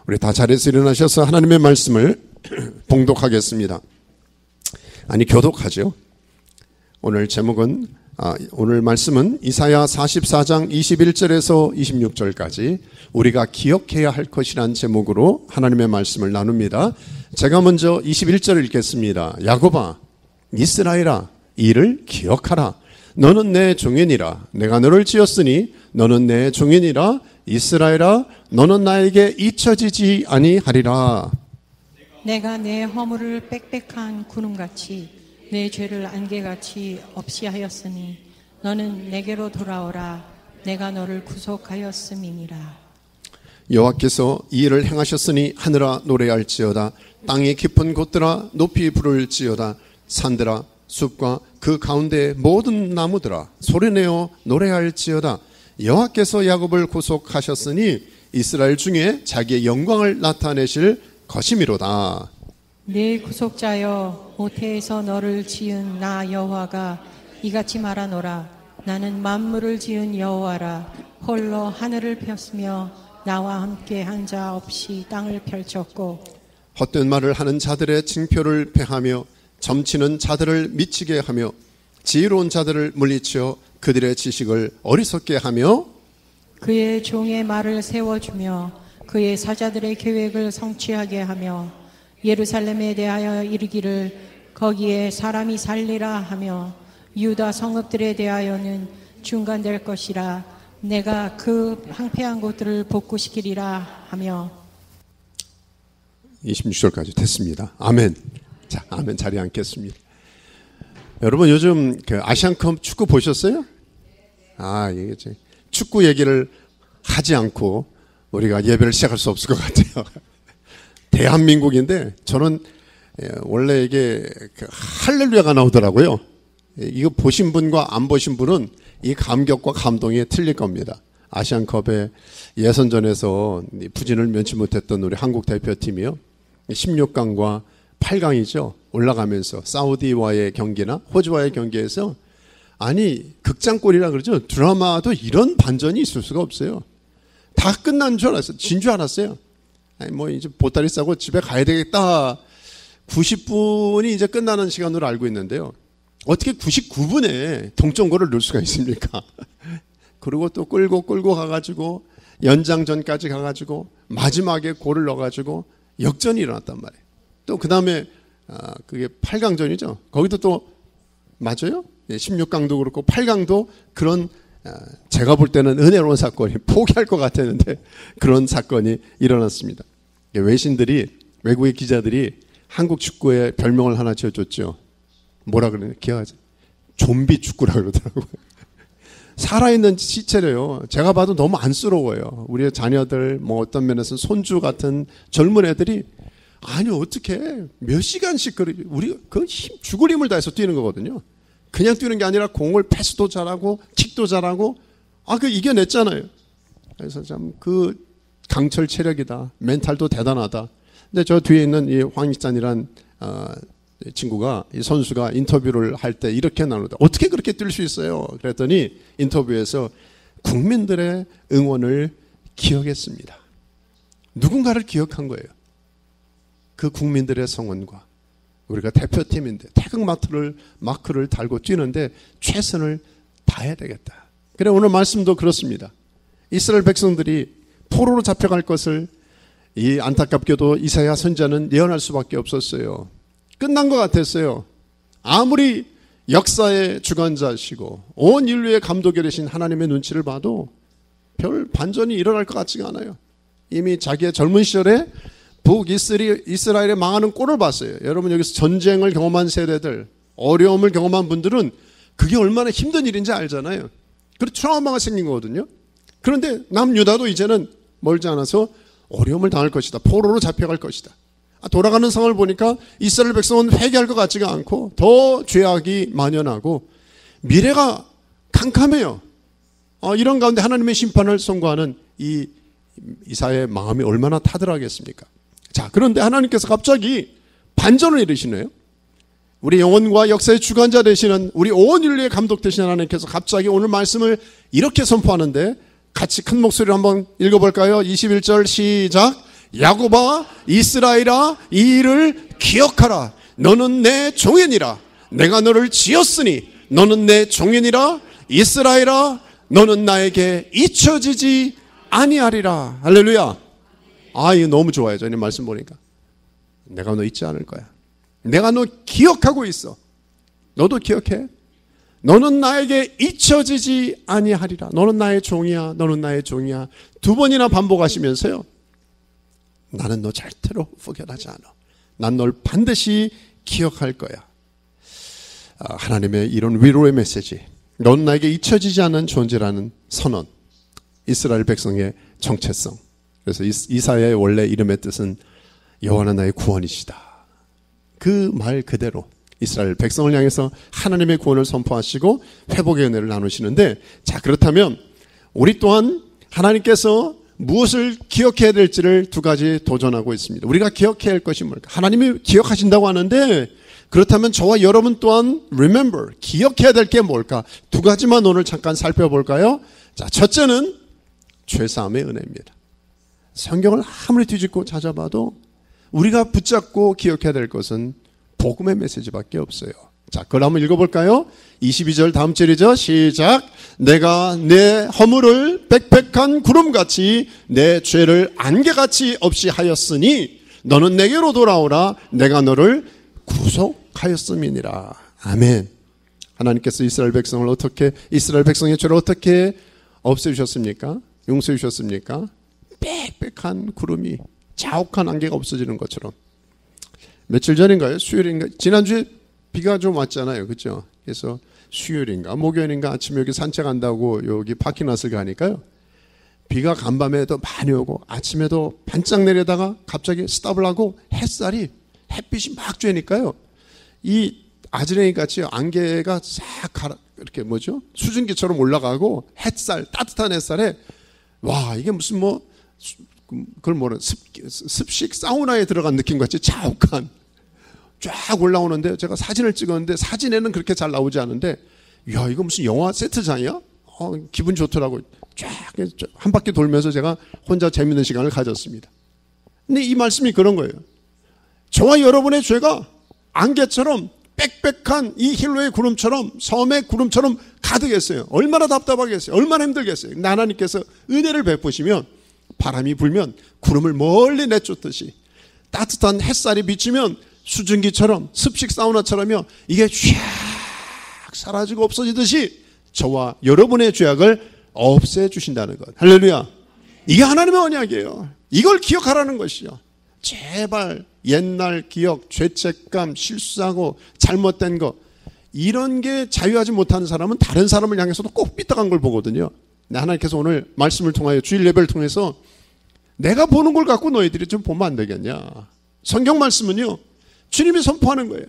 우리 다 자리에서 일어나셔서 하나님의 말씀을 봉독하겠습니다. 아니, 교독하죠. 오늘 제목은 오늘 말씀은 이사야 44장 21절에서 26절까지 우리가 기억해야 할 것이란 제목으로 하나님의 말씀을 나눕니다. 제가 먼저 21절을 읽겠습니다. 야곱아, 이스라엘아, 이를 기억하라. 너는 내 종인이라. 내가 너를 지었으니 너는 내 종인이라. 이스라엘아, 너는 나에게 잊혀지지 아니하리라. 내가 내 허물을 빽빽한 구름같이 내 죄를 안개같이 없이 하였으니 너는 내게로 돌아오라. 내가 너를 구속하였음이니라. 여호와께서 이 일을 행하셨으니 하늘아 노래할지어다. 땅의 깊은 곳들아 높이 부를지어다. 산들아 숲과 그 가운데 모든 나무들아 소리내어 노래할지어다. 여호와께서 야곱을 구속하셨으니 이스라엘 중에 자기의 영광을 나타내실 것이미로다. 내 구속자여, 모태에서 너를 지은 나 여호와가 이같이 말하노라. 나는 만물을 지은 여호와라. 홀로 하늘을 폈으며 나와 함께 한 자 없이 땅을 펼쳤고, 헛된 말을 하는 자들의 징표를 패하며 점치는 자들을 미치게 하며 지혜로운 자들을 물리쳐 그들의 지식을 어리석게 하며 그의 종의 말을 세워주며 그의 사자들의 계획을 성취하게 하며 예루살렘에 대하여 이르기를 거기에 사람이 살리라 하며 유다 성읍들에 대하여는 중간될 것이라. 내가 그 황폐한 곳들을 복구시키리라 하며. 26절까지 됐습니다. 아멘. 자, 아멘. 자리에 앉겠습니다. 여러분, 요즘 그 아시안컵 축구 보셨어요? 이게 축구 얘기를 하지 않고 우리가 예배를 시작할 수 없을 것 같아요. 대한민국인데 저는 원래 이게 할렐루야가 나오더라고요. 이거 보신 분과 안 보신 분은 이 감격과 감동이 틀릴 겁니다. 아시안컵의 예선전에서 부진을 면치 못했던 우리 한국 대표팀이요, 16강과 8강이죠. 올라가면서 사우디와의 경기나 호주와의 경기에서 극장골이라 그러죠. 드라마도 이런 반전이 있을 수가 없어요. 다 끝난 줄 알았어요. 진 줄 알았어요. 이제 보따리 싸고 집에 가야 되겠다. 90분이 이제 끝나는 시간으로 알고 있는데요. 어떻게 99분에 동점골을 넣을 수가 있습니까? 그리고 또 끌고 가가지고 연장전까지 가가지고 마지막에 골을 넣어가지고 역전이 일어났단 말이에요. 또 그 다음에 그게 8강전이죠. 거기도 또 맞아요? 16강도 그렇고 8강도 그런 제가 볼 때는 은혜로운 사건이, 포기할 것 같았는데 그런 사건이 일어났습니다. 외국의 기자들이 한국 축구에 별명을 하나 지어줬죠. 뭐라 그러냐, 기억하죠? 좀비 축구라고 그러더라고요. 살아있는 시체래요. 제가 봐도 너무 안쓰러워요. 우리의 자녀들, 어떤 면에서는 손주 같은 젊은 애들이 어떻게 몇 시간씩 우리 죽을 힘을 다해서 뛰는 거거든요. 그냥 뛰는 게 아니라 공을 패스도 잘하고 킥도 잘하고 이겨냈잖아요. 그래서 참 그 강철 체력이다. 멘탈도 대단하다. 근데 저 뒤에 있는 이 황익찬이란 친구가, 이 선수가 인터뷰를 할 때 이렇게 나누다. 어떻게 그렇게 뛸 수 있어요? 그랬더니 인터뷰에서 국민들의 응원을 기억했습니다. 누군가를 기억한 거예요. 그 국민들의 성원과 우리가 대표팀인데 태극마크를 달고 뛰는데 최선을 다해야 되겠다. 그래, 오늘 말씀도 그렇습니다. 이스라엘 백성들이 포로로 잡혀갈 것을 이 안타깝게도 이사야 선지자는 예언할 수밖에 없었어요. 끝난 것 같았어요. 아무리 역사의 주관자시고 온 인류의 감독이 되신 하나님의 눈치를 봐도 별 반전이 일어날 것 같지가 않아요. 이미 자기의 젊은 시절에 북이스라엘에 망하는 꼴을 봤어요. 여러분, 여기서 전쟁을 경험한 세대들, 어려움을 경험한 분들은 그게 얼마나 힘든 일인지 알잖아요. 그리고 트라우마가 생긴 거거든요. 그런데 남유다도 이제는 멀지 않아서 어려움을 당할 것이다. 포로로 잡혀갈 것이다. 돌아가는 상황을 보니까 이스라엘 백성은 회개할 것 같지가 않고 더 죄악이 만연하고 미래가 캄캄해요. 이런 가운데 하나님의 심판을 선고하는 이 이사야의 마음이 얼마나 타들어하겠습니까? 자, 그런데 하나님께서 갑자기 반전을 이루시네요. 우리 영혼과 역사의 주관자 되시는, 우리 온 인류의 감독 되시는 하나님께서 갑자기 오늘 말씀을 이렇게 선포하는데, 같이 큰 목소리로 한번 읽어볼까요? 21절 시작. 야곱아 이스라엘아 이 일을 기억하라. 너는 내 종이니라. 내가 너를 지었으니 너는 내 종이니라. 이스라엘아 너는 나에게 잊혀지지 아니하리라. 할렐루야. 이거 너무 좋아요. 저는 말씀 보니까 내가 너 잊지 않을 거야. 내가 너 기억하고 있어. 너도 기억해. 너는 나에게 잊혀지지 아니하리라. 너는 나의 종이야. 너는 나의 종이야. 2번이나 반복하시면서요, 나는 너 절대로 포기하지 않아. 난 널 반드시 기억할 거야. 하나님의 이런 위로의 메시지, 너는 나에게 잊혀지지 않는 존재라는 선언, 이스라엘 백성의 정체성. 그래서 이사야의 원래 이름의 뜻은 여호와는 나의 구원이시다. 그 말 그대로 이스라엘 백성을 향해서 하나님의 구원을 선포하시고 회복의 은혜를 나누시는데, 자, 그렇다면 우리 또한 하나님께서 무엇을 기억해야 될지를 2가지 도전하고 있습니다. 우리가 기억해야 할 것이 뭘까? 하나님이 기억하신다고 하는데, 그렇다면 저와 여러분 또한 remember, 기억해야 될 게 뭘까? 2가지만 오늘 잠깐 살펴볼까요? 자, 첫째는 죄사함의 은혜입니다. 성경을 아무리 뒤집고 찾아봐도 우리가 붙잡고 기억해야 될 것은 복음의 메시지밖에 없어요. 자, 그걸 한번 읽어볼까요? 22절 다음 절이죠. 시작. 내가 내 허물을 빽빽한 구름같이 내 죄를 안개같이 없이 하였으니 너는 내게로 돌아오라. 내가 너를 구속하였음이니라. 아멘. 하나님께서 이스라엘 백성의 죄를 어떻게 없애주셨습니까? 용서해 주셨습니까? 빽빽한 구름이 자욱한 안개가 없어지는 것처럼. 며칠 전인가요? 수요일인가? 지난주에 비가 좀 왔잖아요. 그렇죠? 그래서 수요일인가 목요일인가 아침에 여기 산책한다고 여기 파킹랏을 가니까요, 비가 간밤에도 많이 오고 아침에도 반짝 내리다가 갑자기 스탑을 하고 햇빛이 막 쬐니까요, 이 아지랭이 같이 안개가 싹 이렇게 수증기처럼 올라가고 따뜻한 햇살에, 와, 이게 무슨 그걸 습식 사우나에 들어간 느낌 같이 자욱한 쫙 올라오는데, 제가 사진을 찍었는데 사진에는 그렇게 잘 나오지 않은데, 야, 이거 무슨 영화 세트장이야? 기분 좋더라고요. 쫙 한 바퀴 돌면서 제가 혼자 재밌는 시간을 가졌습니다. 근데 이 말씀이 그런 거예요. 저와 여러분의 죄가 안개처럼 빽빽한 이 힐로의 구름처럼, 섬의 구름처럼 가득했어요. 얼마나 답답하겠어요. 얼마나 힘들겠어요. 하나님께서 은혜를 베푸시면, 바람이 불면 구름을 멀리 내쫓듯이, 따뜻한 햇살이 비치면 수증기처럼, 습식 사우나처럼요, 이게 쫙 사라지고 없어지듯이 저와 여러분의 죄악을 없애주신다는 것. 할렐루야. 이게 하나님의 언약이에요. 이걸 기억하라는 것이죠. 제발 옛날 기억, 죄책감, 실수하고 잘못된 거, 이런 게 자유하지 못하는 사람은 다른 사람을 향해서도 꼭 삐딱한 걸 보거든요. 하나님께서 오늘 말씀을 통하여, 주일 예배를 통해서 내가 보는 걸 갖고 너희들이 좀 보면 안 되겠냐. 성경 말씀은요, 주님이 선포하는 거예요.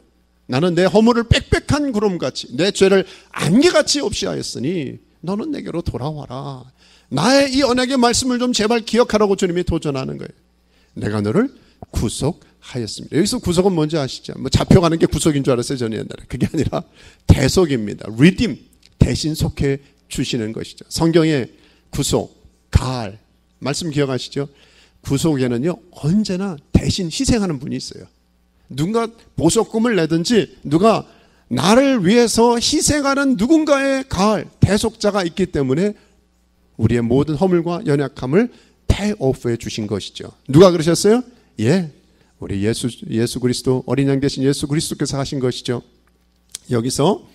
나는 내 허물을 빽빽한 구름같이 내 죄를 안개같이 없이 하였으니 너는 내게로 돌아와라. 나의 이 언약의 말씀을 좀 제발 기억하라고 주님이 도전하는 거예요. 내가 너를 구속하였습니다. 여기서 구속은 뭔지 아시죠? 잡혀가는 게 구속인 줄 알았어요, 저는 옛날에. 그게 아니라 대속입니다. redeem, 대신 속해 주시는 것이죠. 성경의 구속, 가할, 말씀 기억하시죠? 구속에는요, 언제나 대신 희생하는 분이 있어요. 누군가 보석금을 내든지 누가 나를 위해서 희생하는 누군가의 가할, 대속자가 있기 때문에 우리의 모든 허물과 연약함을 페이오프해 주신 것이죠. 누가 그러셨어요? 우리 예수 그리스도, 어린 양 되신 예수 그리스도께서 하신 것이죠. 여기서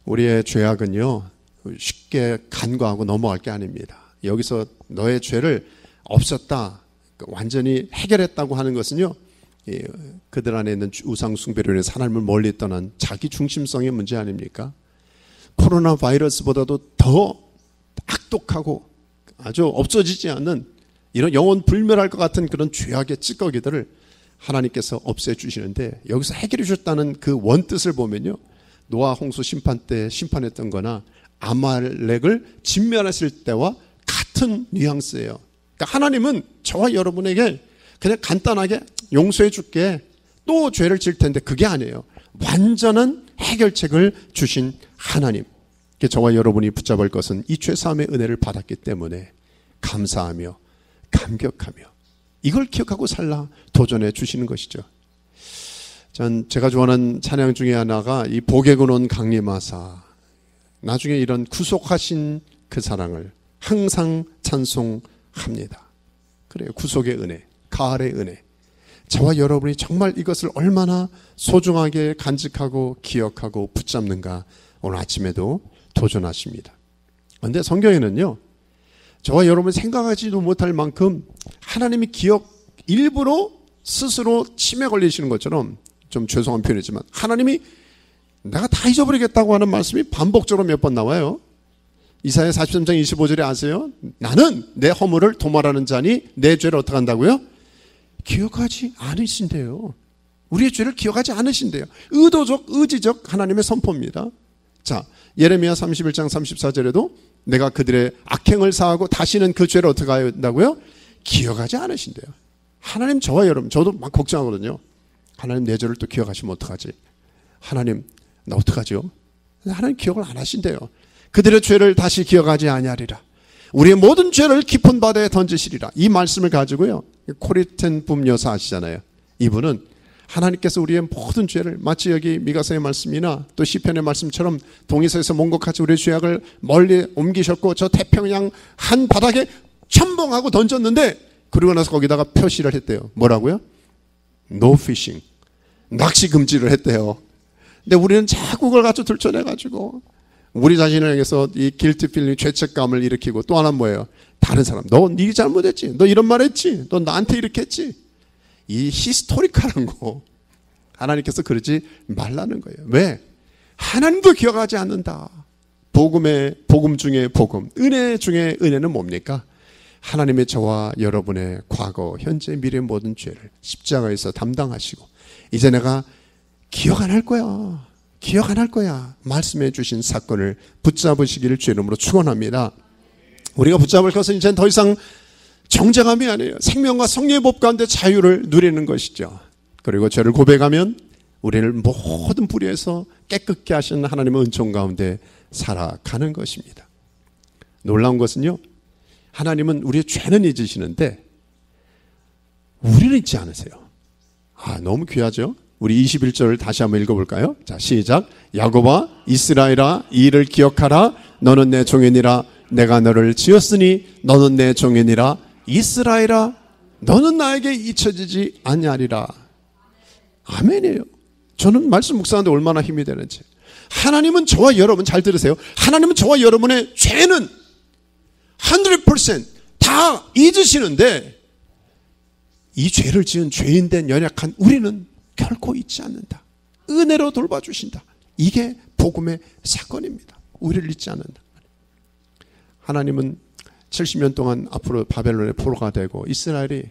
우리의 죄악은요, 쉽게 간과하고 넘어갈 게 아닙니다. 여기서 너의 죄를 없었다, 완전히 해결했다고 하는 것은요, 그들 안에 있는 우상 숭배로 인해서 하나님을 멀리 떠난 자기 중심성의 문제 아닙니까? 코로나 바이러스보다도 더 악독하고 아주 없어지지 않는, 이런 영원 불멸할 것 같은 그런 죄악의 찌꺼기들을 하나님께서 없애주시는데, 여기서 해결해 주셨다는 그 원뜻을 보면요, 노아 홍수 심판 때 심판했던 거나 아말렉을 진멸하실 때와 같은 뉘앙스예요. 그러니까 하나님은 저와 여러분에게 그냥 간단하게 용서해 줄게, 또 죄를 질 텐데, 그게 아니에요. 완전한 해결책을 주신 하나님. 저와 여러분이 붙잡을 것은 이 죄사함의 은혜를 받았기 때문에 감사하며 감격하며 이걸 기억하고 살라 도전해 주시는 것이죠. 제가 좋아하는 찬양 중에 하나가 이 복에군 온 강림하사, 나중에 이런 구속하신 그 사랑을 항상 찬송합니다. 그래요. 구속의 은혜, 가을의 은혜. 저와 여러분이 정말 이것을 얼마나 소중하게 간직하고 기억하고 붙잡는가, 오늘 아침에도 도전하십니다. 그런데 성경에는요, 저와 여러분이 생각하지도 못할 만큼 하나님이 일부러 스스로 치매 걸리시는 것처럼, 좀 죄송한 표현이지만 하나님이 내가 다 잊어버리겠다고 하는 말씀이 반복적으로 몇 번 나와요. 이사야 43장 25절에 아세요? 나는 내 허물을 도말하는 자니 내 죄를 어떻게 한다고요? 기억하지 않으신대요. 우리의 죄를 기억하지 않으신대요. 의지적 하나님의 선포입니다. 자, 예레미야 31장 34절에도 내가 그들의 악행을 사하고 다시는 그 죄를 어떻게 한다고요? 기억하지 않으신대요. 하나님, 저와 여러분, 저도 막 걱정하거든요. 하나님, 내 죄를 또 기억하시면 어떡하지? 하나님, 나 어떡하죠? 하나님 기억을 안 하신대요. 그들의 죄를 다시 기억하지 아니하리라. 우리의 모든 죄를 깊은 바다에 던지시리라. 이 말씀을 가지고요, 코리텐 붐 여사 아시잖아요. 이분은 하나님께서 우리의 모든 죄를, 마치 여기 미가서의 말씀이나 또 시편의 말씀처럼 동에서에서 몬 것 같이 우리의 죄악을 멀리 옮기셨고 저 태평양 한 바닥에 첨벙하고 던졌는데, 그리고 나서 거기다가 표시를 했대요. 뭐라고요? No fishing. 낚시 금지를 했대요. 근데 우리는 자꾸 그걸 가지고 들춰내가지고 우리 자신을 향해서 이 길티 필링, 죄책감을 일으키고, 또 하나 뭐예요? 다른 사람, 너 네 잘못했지, 너 이런 말 했지, 너 나한테 이렇게 했지. 이 히스토리컬한 거 하나님께서 그러지 말라는 거예요. 왜? 하나님도 기억하지 않는다. 복음 중에 복음, 은혜 중에 은혜는 뭡니까? 하나님의 저와 여러분의 과거, 현재, 미래 모든 죄를 십자가에서 담당하시고, 이제 내가 기억 안 할 거야, 기억 안 할 거야 말씀해 주신 사건을 붙잡으시기를 주의 이름으로 축원합니다. 우리가 붙잡을 것은 이제 더 이상 정죄감이 아니에요. 생명과 성령의 법 가운데 자유를 누리는 것이죠. 그리고 죄를 고백하면 우리를 모든 불의에서 깨끗게 하시는 하나님의 은총 가운데 살아가는 것입니다. 놀라운 것은요, 하나님은 우리의 죄는 잊으시는데 우리는 잊지 않으세요. 너무 귀하죠? 우리 21절을 다시 한번 읽어볼까요? 자, 시작. 야곱아, 이스라엘아, 이 일을 기억하라. 너는 내 종이니라. 내가 너를 지었으니 너는 내 종이니라. 이스라엘아, 너는 나에게 잊혀지지 아니하리라. 아멘이에요. 저는 말씀 묵상하는데 얼마나 힘이 되는지. 하나님은 저와 여러분, 잘 들으세요. 하나님은 저와 여러분의 죄는 100% 다 잊으시는데, 이 죄를 지은 죄인된 연약한 우리는 결코 잊지 않는다. 은혜로 돌봐주신다. 이게 복음의 사건입니다. 우리를 잊지 않는다. 하나님은 70년 동안 앞으로 바벨론의 포로가 되고 이스라엘이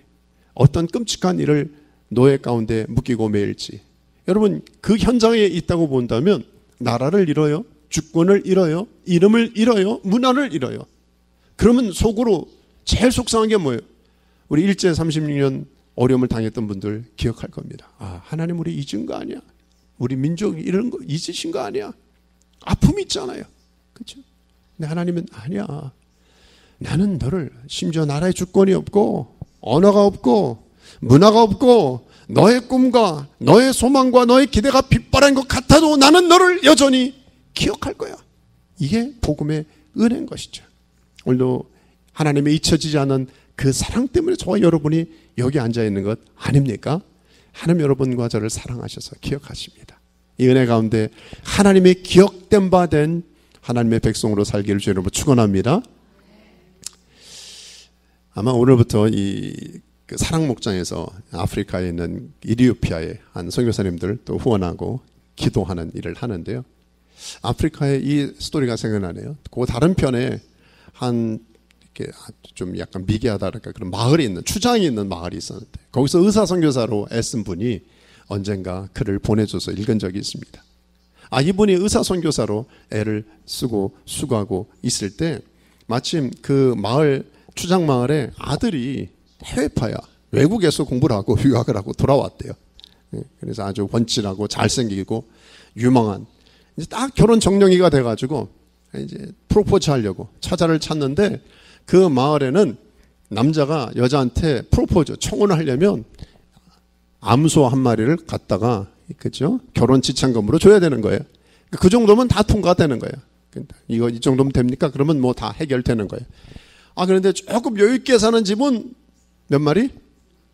어떤 끔찍한 일을 노예 가운데 묶이고 매일지, 여러분 그 현장에 있다고 본다면 나라를 잃어요, 주권을 잃어요, 이름을 잃어요, 문화를 잃어요. 그러면 속으로 제일 속상한 게 뭐예요? 우리 일제 36년 어려움을 당했던 분들 기억할 겁니다. 하나님 우리 잊은 거 아니야? 우리 민족 이런 거 잊으신 거 아니야? 아픔이 있잖아요. 그렇죠? 근데 하나님은 아니야. 나는 너를, 심지어 나라의 주권이 없고 언어가 없고 문화가 없고 너의 꿈과 너의 소망과 너의 기대가 빛바랜 것 같아도 나는 너를 여전히 기억할 거야. 이게 복음의 은혜인 것이죠. 오늘도 하나님의 잊혀지지 않은 그 사랑 때문에 저와 여러분이 여기 앉아 있는 것 아닙니까? 하나님 여러분과 저를 사랑하셔서 기억하십니다. 이 은혜 가운데 하나님의 기억된 바 된 하나님의 백성으로 살기를 주의 이름으로 축원합니다. 아마 오늘부터 그 사랑 목장에서 아프리카에 있는 이리오피아의 한 선교사님들 또 후원하고 기도하는 일을 하는데요. 아프리카의 이 스토리가 생각나네요. 그 다른 편에 한 이렇게 좀 약간 미개하다랄까 그런 마을이 있는, 추장이 있는 마을이 있었는데 거기서 의사 선교사로 애쓴 분이 언젠가 글을 보내줘서 읽은 적이 있습니다. 이분이 의사 선교사로 애를 쓰고 수고하고 있을 때 마침 그 마을, 추장 마을에 아들이 해외파야, 외국에서 공부를 하고 유학을 하고 돌아왔대요. 그래서 아주 번칠하고 잘생기고 유망한, 이제 딱 결혼 정령이가 돼가지고 이제 프로포즈 하려고 처자를 찾는데 그 마을에는 남자가 여자한테 프로포즈, 청혼을 하려면 암소 한 마리를 갖다가, 그죠? 결혼 지참금으로 줘야 되는 거예요. 그 정도면 다 통과가 되는 거예요. 이 정도면 됩니까? 그러면 뭐 다 해결되는 거예요. 그런데 조금 여유있게 사는 집은 몇 마리?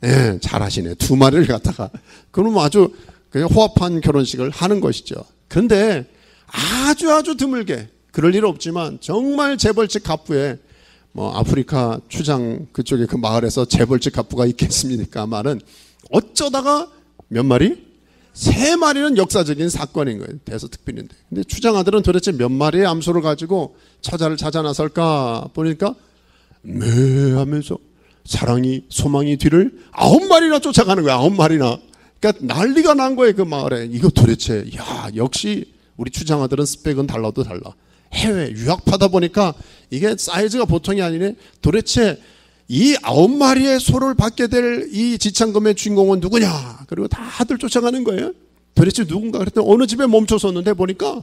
예, 잘하시네. 2마리를 갖다가. 그러면 아주 그냥 호합한 결혼식을 하는 것이죠. 그런데 아주 드물게, 그럴 일 없지만 정말 재벌집 갑부에 뭐 아프리카 추장 그쪽에 그 마을에서 재벌집 갑부가 있겠습니까만은 어쩌다가 몇 마리? 3마리는 역사적인 사건인 거예요. 대서특필인데. 근데 추장 아들은 도대체 몇 마리의 암소를 가지고 처자를 찾아 나설까 보니까 매 하면서 사랑이 소망이 뒤를 9마리나 쫓아가는 거야. 9마리나. 그러니까 난리가 난 거예요. 그 마을에. 이거 도대체 역시 우리 추장 아들은 스펙은 달라도 달라. 해외 유학파다 보니까 이게 사이즈가 보통이 아니네. 도대체 이 9마리의 소를 받게 될 이 지참금의 주인공은 누구냐. 그리고 다들 쫓아가는 거예요. 도대체 누군가. 그랬더니 어느 집에 멈춰섰는데 보니까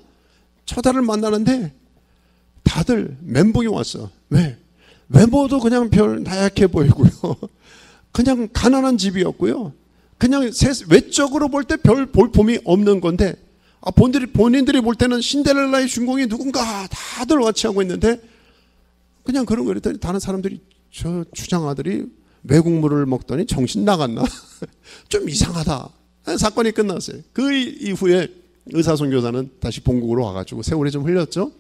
처자를 만나는데 다들 멘붕이 왔어. 왜? 외모도 그냥 별 나약해 보이고요. 그냥 가난한 집이었고요. 그냥 외적으로 볼 때 별 볼품이 없는 건데 본인들이 볼 때는 신데렐라의 주인공이 누군가 다들 와치하고 있는데 그냥 그런 거 그랬더니 다른 사람들이 저 추장 아들이 외국물을 먹더니 정신 나갔나? 좀 이상하다. 사건이 끝났어요. 그 이후에 의사 선교사는 다시 본국으로 와가지고 세월이 좀 흘렸죠.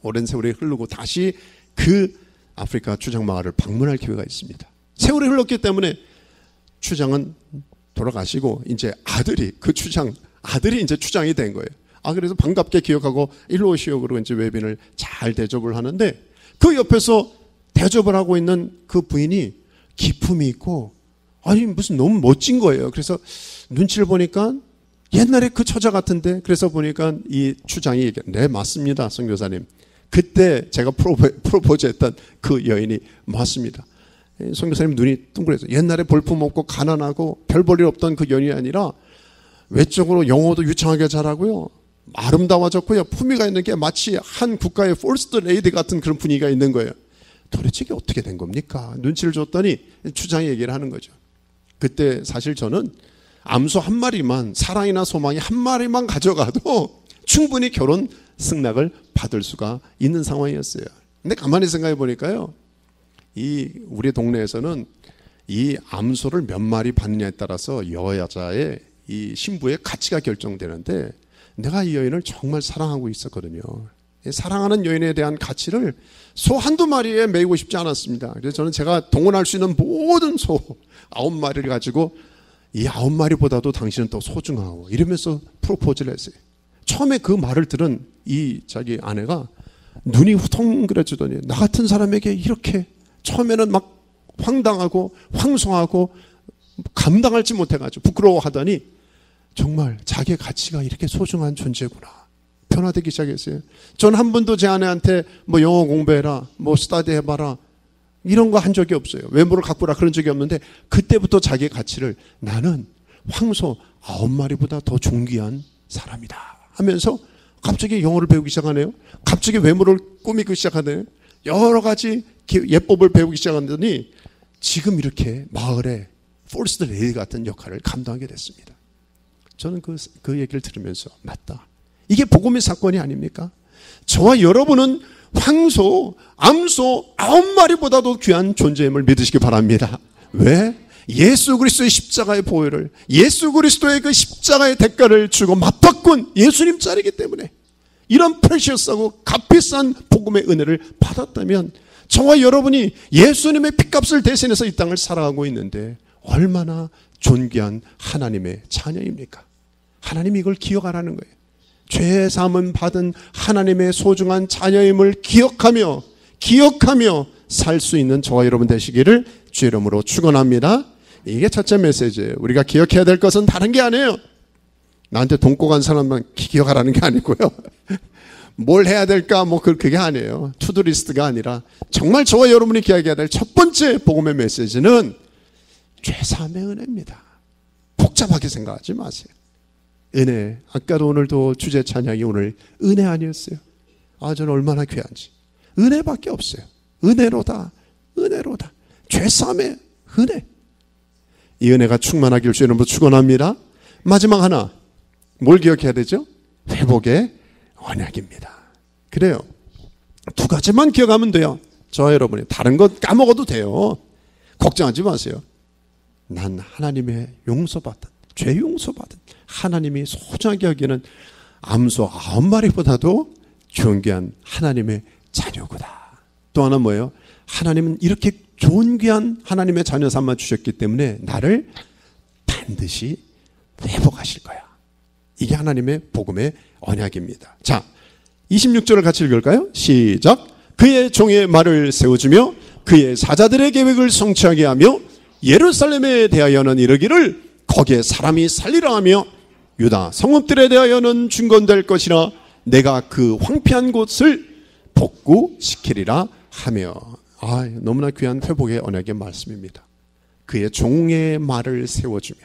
오랜 세월이 흐르고 다시 그 아프리카 추장 마을을 방문할 기회가 있습니다. 세월이 흘렀기 때문에 추장은 돌아가시고 이제 그 추장 아들이 이제 추장이 된 거예요. 그래서 반갑게 기억하고 일로 오시오. 그러고 이제 외빈을 잘 대접을 하는데 그 옆에서 대접을 하고 있는 그 부인이 기품이 있고 무슨 너무 멋진 거예요. 그래서 눈치를 보니까 옛날에 그 처자 같은데 그래서 보니까 이 추장이 얘기해. 네, 맞습니다. 선교사님. 그때 제가 프로포즈했던 그 여인이 맞습니다. 선교사님 눈이 둥그래서 옛날에 볼품 없고 가난하고 별 볼 일 없던 그 여인이 아니라 외적으로 영어도 유창하게 잘하고요. 아름다워졌고요. 품위가 있는 게 마치 한 국가의 퍼스트 레이디 같은 그런 분위기가 있는 거예요. 도대체 이게 어떻게 된 겁니까? 눈치를 줬더니 추장이 얘기를 하는 거죠. 그때 사실 저는 암소 한 마리만, 사랑이나 소망이 한 마리만 가져가도 충분히 결혼 승낙을 받을 수가 있는 상황이었어요. 근데 가만히 생각해 보니까요, 우리 동네에서는 이 암소를 몇 마리 받느냐에 따라서 여자의 이 신부의 가치가 결정되는데 내가 이 여인을 정말 사랑하고 있었거든요. 사랑하는 여인에 대한 가치를 소 한두 마리에 매이고 싶지 않았습니다. 그래서 저는 제가 동원할 수 있는 모든 소 9마리를 가지고 이 9마리보다도 당신은 더 소중하고 이러면서 프로포즈를 했어요. 처음에 그 말을 들은 이 자기 아내가 눈이 후통그려지더니 나 같은 사람에게 이렇게 처음에는 막 황당하고 황송하고 감당할지 못해가지고 부끄러워하더니 정말 자기의 가치가 이렇게 소중한 존재구나. 변화되기 시작했어요. 전 한 번도 제 아내한테 뭐 영어 공부해라, 뭐 스터디 해봐라 이런 거 한 적이 없어요. 외모를 가꾸라 그런 적이 없는데 그때부터 자기의 가치를 나는 황소 9마리보다 더 존귀한 사람이다 하면서 갑자기 영어를 배우기 시작하네요. 갑자기 외모를 꾸미기 시작하네요. 여러 가지 예법을 배우기 시작하더니 지금 이렇게 마을에 포스트 레이디 같은 역할을 감당하게 됐습니다. 저는 그 얘기를 들으면서 맞다. 이게 복음의 사건이 아닙니까? 저와 여러분은 황소, 암소 9마리보다도 귀한 존재임을 믿으시기 바랍니다. 왜? 예수 그리스도의 십자가의 보혈을, 예수 그리스도의 그 십자가의 대가를 주고 맞바꾼 예수님 짤이기 때문에 이런 프레셔스하고 값비싼 복음의 은혜를 받았다면 저와 여러분이 예수님의 핏값을 대신해서 이 땅을 살아가고 있는데 얼마나 존귀한 하나님의 자녀입니까? 하나님이 이걸 기억하라는 거예요. 죄 사함을 받은 하나님의 소중한 자녀임을 기억하며 살 수 있는 저와 여러분 되시기를 주의 이름으로 축원합니다. 이게 첫째 메시지예요. 우리가 기억해야 될 것은 다른 게 아니에요. 나한테 돈 꼬간 사람만 기억하라는 게 아니고요. 뭘 해야 될까 그게 아니에요. 투두리스트가 아니라 정말 저와 여러분이 기억해야 될 첫 번째 복음의 메시지는 죄사함의 은혜입니다. 복잡하게 생각하지 마세요. 은혜. 아까도 오늘도 주제 찬양이 오늘 은혜 아니었어요? 저는 얼마나 귀한지. 은혜밖에 없어요. 은혜로 다 은혜로다. 죄사함의 은혜. 이 은혜가 충만하길 주 이름으로 축원합니다. 마지막 하나, 뭘 기억해야 되죠? 회복의 언약입니다. 그래요. 두 가지만 기억하면 돼요. 저와 여러분이 다른 것 까먹어도 돼요. 걱정하지 마세요. 난 하나님의 용서받은, 죄 용서받은 하나님이 소중하게 여기는 암소 9마리보다도 존귀한 하나님의 자녀구나. 또 하나 뭐예요? 하나님은 이렇게 존귀한 하나님의 자녀 삼아 주셨기 때문에 나를 반드시 회복하실 거야. 이게 하나님의 복음의 언약입니다. 자, 26절을 같이 읽을까요? 시작. 그의 종의 말을 세워주며 그의 사자들의 계획을 성취하게 하며 예루살렘에 대하여는 이르기를 거기에 사람이 살리라 하며 유다 성읍들에 대하여는 중건될 것이라 내가 그 황폐한 곳을 복구시키리라 하며. 너무나 귀한 회복의 언약의 말씀입니다. 그의 종의 말을 세워주며.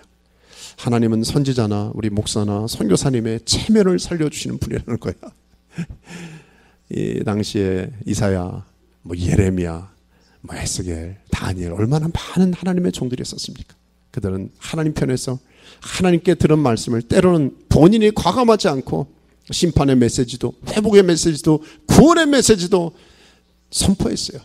하나님은 선지자나 우리 목사나 선교사님의 체면을 살려주시는 분이라는 거야. 이 당시에 이사야, 예레미야, 에스겔, 다니엘, 얼마나 많은 하나님의 종들이 있었습니까? 그들은 하나님 편에서 하나님께 들은 말씀을 때로는 본인이 과감하지 않고 심판의 메시지도, 회복의 메시지도, 구원의 메시지도 선포했어요.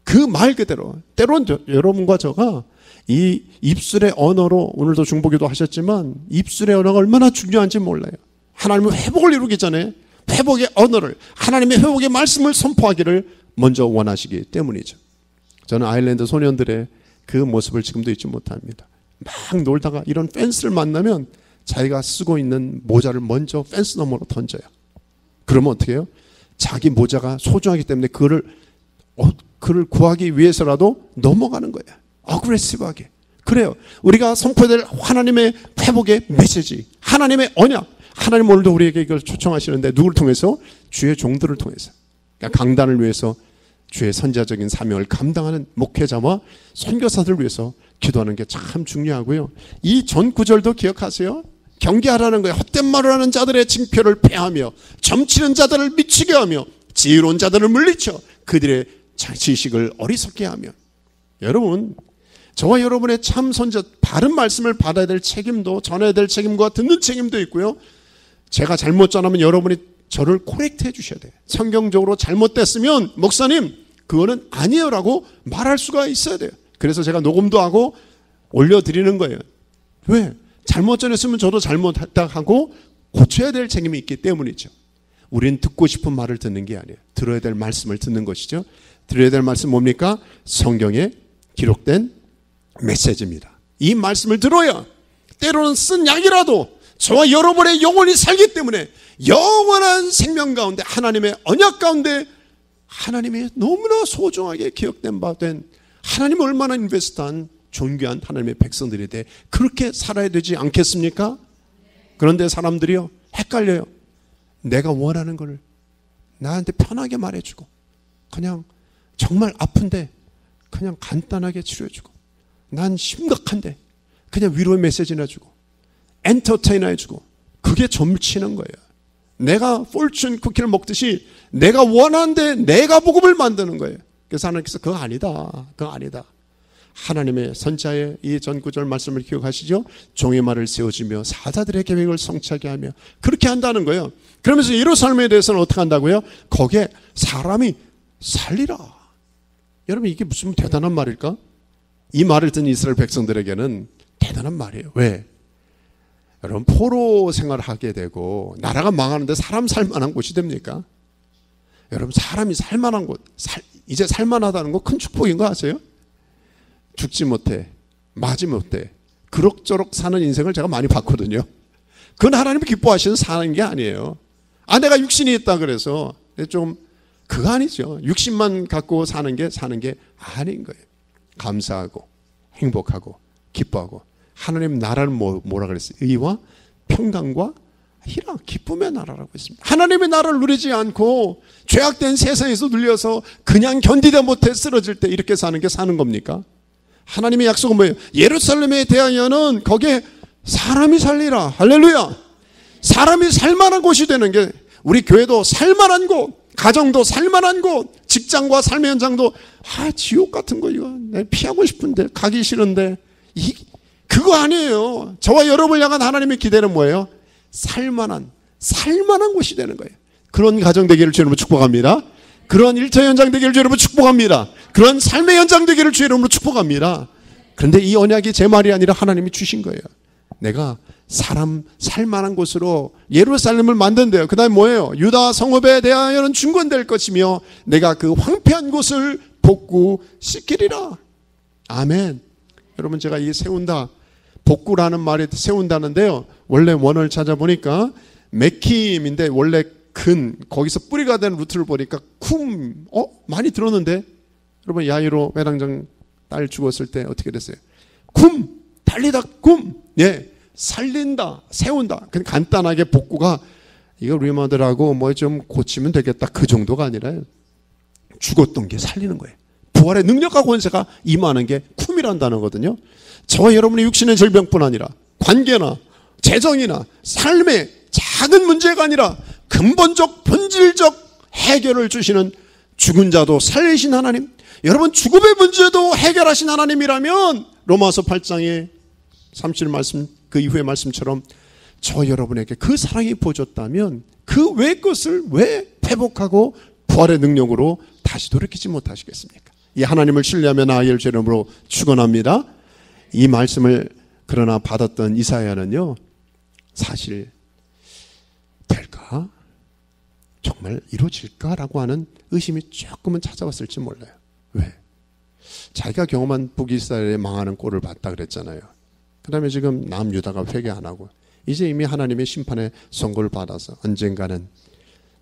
그 말 그대로. 때로는 여러분과 저가 이 입술의 언어로, 오늘도 중보기도 하셨지만 입술의 언어가 얼마나 중요한지 몰라요. 하나님의 회복을 이루기 전에 회복의 언어를, 하나님의 회복의 말씀을 선포하기를 먼저 원하시기 때문이죠. 저는 아일랜드 소년들의 그 모습을 지금도 잊지 못합니다. 막 놀다가 이런 펜스를 만나면 자기가 쓰고 있는 모자를 먼저 펜스 너머로 던져요. 그러면 어떻게 해요? 자기 모자가 소중하기 때문에 그를 구하기 위해서라도 넘어가는 거예요. 어그레시브하게. 그래요. 우리가 선포될 하나님의 회복의 메시지, 하나님의 언약, 하나님 오늘도 우리에게 이걸 초청하시는데 누구를 통해서? 주의 종들을 통해서. 그러니까 강단을 위해서 주의 선지자적인 사명을 감당하는 목회자와 선교사들을 위해서 기도하는 게 참 중요하고요. 이 전 구절도 기억하세요. 경계하라는 거예요. 헛된 말을 하는 자들의 징표를 폐하며 점치는 자들을 미치게 하며 지혜로운 자들을 물리쳐 그들의 지식을 어리석게 하며. 여러분, 저와 여러분의 참 선지자, 바른 말씀을 받아야 될 책임도, 전해야 될 책임과 듣는 책임도 있고요. 제가 잘못 전하면 여러분이 저를 코렉트 해주셔야 돼요. 성경적으로 잘못됐으면 목사님 그거는 아니에요 라고 말할 수가 있어야 돼요. 그래서 제가 녹음도 하고 올려드리는 거예요. 왜? 잘못 전했으면 저도 잘못했다 하고 고쳐야 될 책임이 있기 때문이죠. 우리는 듣고 싶은 말을 듣는 게 아니에요. 들어야 될 말씀을 듣는 것이죠. 들어야 될 말씀 뭡니까? 성경에 기록된 메시지입니다. 이 말씀을 들어야 때로는 쓴 약이라도 저와 여러분의 영혼이 살기 때문에 영원한 생명 가운데, 하나님의 언약 가운데, 하나님이 너무나 소중하게 기억된 바 된, 하나님이 얼마나 인베스트한 존귀한 하나님의 백성들이 돼 그렇게 살아야 되지 않겠습니까? 그런데 사람들이요, 헷갈려요. 내가 원하는 걸 나한테 편하게 말해주고, 그냥 정말 아픈데 그냥 간단하게 치료해주고, 난 심각한데 그냥 위로의 메시지나 주고, 엔터테이너 해주고, 그게 점치는 거예요. 내가 포춘 쿠키를 먹듯이 내가 원하는데 내가 복음을 만드는 거예요. 그래서 하나님께서 그거 아니다, 그거 아니다. 하나님의 선지자의 이 전 구절 말씀을 기억하시죠? 종의 말을 세워주며 사자들의 계획을 성취하게 하며, 그렇게 한다는 거예요. 그러면서 예루살렘에 대해서는 어떻게 한다고요? 거기에 사람이 살리라. 여러분, 이게 무슨 대단한 말일까? 이 말을 듣는 이스라엘 백성들에게는 대단한 말이에요. 왜? 여러분, 포로 생활을 하게 되고 나라가 망하는데 사람 살만한 곳이 됩니까? 여러분, 사람이 살만한 곳, 이제 살만하다는 거 큰 축복인 거 아세요? 죽지 못해, 마지 못해, 그럭저럭 사는 인생을 제가 많이 봤거든요. 그건 하나님이 기뻐하시는 사는 게 아니에요. 내가 육신이 있다 그래서 좀, 그거 아니죠. 육신만 갖고 사는 게 아닌 거예요. 감사하고 행복하고 기뻐하고, 하나님 나라는 뭐라 그랬어요? 의와 평강과 희락, 기쁨의 나라라고 했습니다. 하나님의 나라를 누리지 않고 죄악된 세상에서 눌려서 그냥 견디다 못해 쓰러질 때 이렇게 사는 게 사는 겁니까? 하나님의 약속은 뭐예요? 예루살렘에 대하여는 거기에 사람이 살리라. 할렐루야. 사람이 살만한 곳이 되는 게, 우리 교회도 살만한 곳, 가정도 살만한 곳, 직장과 삶의 현장도 지옥 같은 거 이거 내가 피하고 싶은데 가기 싫은데 그거 아니에요. 저와 여러분을 향한 하나님의 기대는 뭐예요? 살만한 곳이 되는 거예요. 그런 가정 되기를 주의 이름으로 축복합니다. 그런 일터 현장 되기를 주의 이름으로 축복합니다. 그런 삶의 현장 되기를 주의 이름으로 축복합니다. 그런데 이 언약이 제 말이 아니라 하나님이 주신 거예요. 내가 사람 살만한 곳으로 예루살렘을 만든대요. 그 다음에 뭐예요? 유다 성읍에 대하여는 중건될 것이며 내가 그 황폐한 곳을 복구시키리라. 아멘. 여러분, 제가 이 세운다, 복구라는 말이 세운다는데요, 원래 원어를 찾아보니까 메킴인데 원래 거기서 뿌리가 된 루트를 보니까 많이 들었는데, 여러분 야이로 회당장 딸 죽었을 때 어떻게 됐어요? 달리다 살린다, 세운다. 그냥 간단하게 복구가 이거 리모델하고 뭐 좀 고치면 되겠다, 그 정도가 아니라 죽었던 게 살리는 거예요. 부활의 능력과 권세가 임하는 게 쿰이라는 단어거든요. 저와 여러분의 육신의 질병뿐 아니라 관계나 재정이나 삶의 작은 문제가 아니라 근본적 본질적 해결을 주시는 죽은 자도 살리신 하나님, 여러분 죽음의 문제도 해결하신 하나님이라면 로마서 8장의 37 말씀, 그 이후의 말씀처럼 저 여러분에게 그 사랑이 부어졌다면 그 외의 것을 왜 회복하고 부활의 능력으로 다시 돌이키지 못하시겠습니까? 이 하나님을 신뢰하며 나아갈 주의 이름으로 축원합니다. 이 말씀을 그러나 받았던 이사야는요, 사실 될까? 정말 이루어질까라고 하는 의심이 조금은 찾아왔을지 몰라요. 왜? 자기가 경험한 북이스라엘의 망하는 꼴을 봤다 그랬잖아요. 그 다음에 지금 남유다가 회개 안 하고 이제 이미 하나님의 심판의 선고를 받아서 언젠가는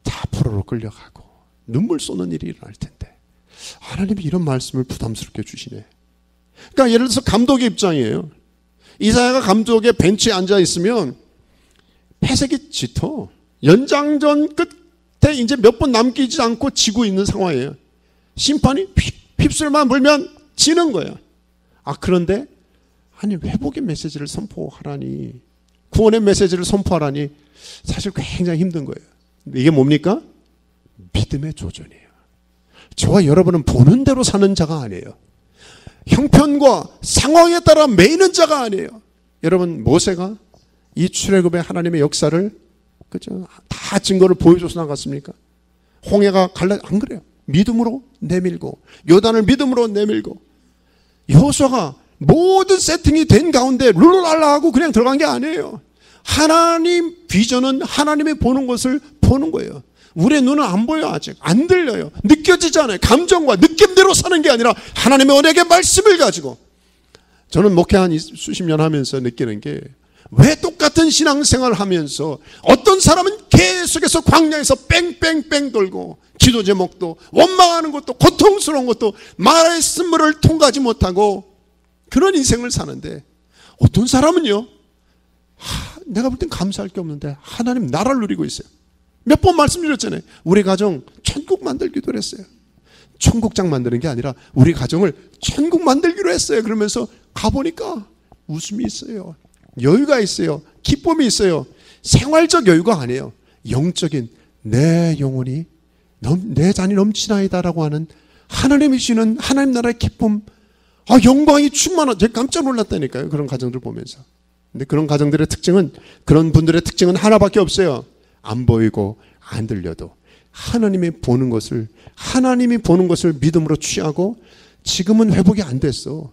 다 포로로 끌려가고 눈물 쏟는 일이 일어날 텐데 하나님이 이런 말씀을 부담스럽게 주시네. 그러니까 예를 들어서 감독의 입장이에요. 이사야가 감독의 벤치에 앉아 있으면 회색이 짙어. 연장전 끝에 이제 몇 번 남기지 않고 지고 있는 상황이에요. 심판이 휩쓸만 불면 지는 거예요. 그런데 아니 회복의 메시지를 선포하라니, 구원의 메시지를 선포하라니 사실 굉장히 힘든 거예요. 이게 뭡니까? 믿음의 조전이에요. 저와 여러분은 보는 대로 사는 자가 아니에요. 형편과 상황에 따라 매이는 자가 아니에요. 여러분, 모세가 이 출애굽의 하나님의 역사를 그죠? 다 증거를 보여줘서 나갔습니까? 홍해가 안 그래요. 믿음으로 내밀고 요단을 믿음으로 내밀고 여호수아가 모든 세팅이 된 가운데 룰루랄라 하고 그냥 들어간 게 아니에요. 하나님 비전은 하나님이 보는 것을 보는 거예요. 우리의 눈은 안 보여요. 아직 안 들려요. 느껴지지 않아요. 감정과 느낌대로 사는 게 아니라 하나님의 언약의 말씀을 가지고. 저는 목회 한 수십 년 하면서 느끼는 게, 왜 똑같은 신앙생활을 하면서 어떤 사람은 계속해서 광야에서 뺑뺑뺑 돌고 기도 제목도 원망하는 것도 고통스러운 것도 말의 쓴물을 통과하지 못하고 그런 인생을 사는데, 어떤 사람은요, 내가 볼 땐 감사할 게 없는데 하나님 나라를 누리고 있어요. 몇 번 말씀드렸잖아요. 우리 가정 천국 만들기도 했어요. 천국장 만드는 게 아니라 우리 가정을 천국 만들기로 했어요. 그러면서 가보니까 웃음이 있어요. 여유가 있어요. 기쁨이 있어요. 생활적 여유가 아니에요. 영적인 내 영혼이 내 잔이 넘치나이다라고 하는 하나님이 주시는 하나님 나라의 기쁨, 영광이 충만한, 제가 깜짝 놀랐다니까요. 그런 가정들 보면서. 근데 그런 가정들의 특징은, 그런 분들의 특징은 하나밖에 없어요. 안 보이고 안 들려도 하나님이 보는 것을 믿음으로 취하고, 지금은 회복이 안 됐어.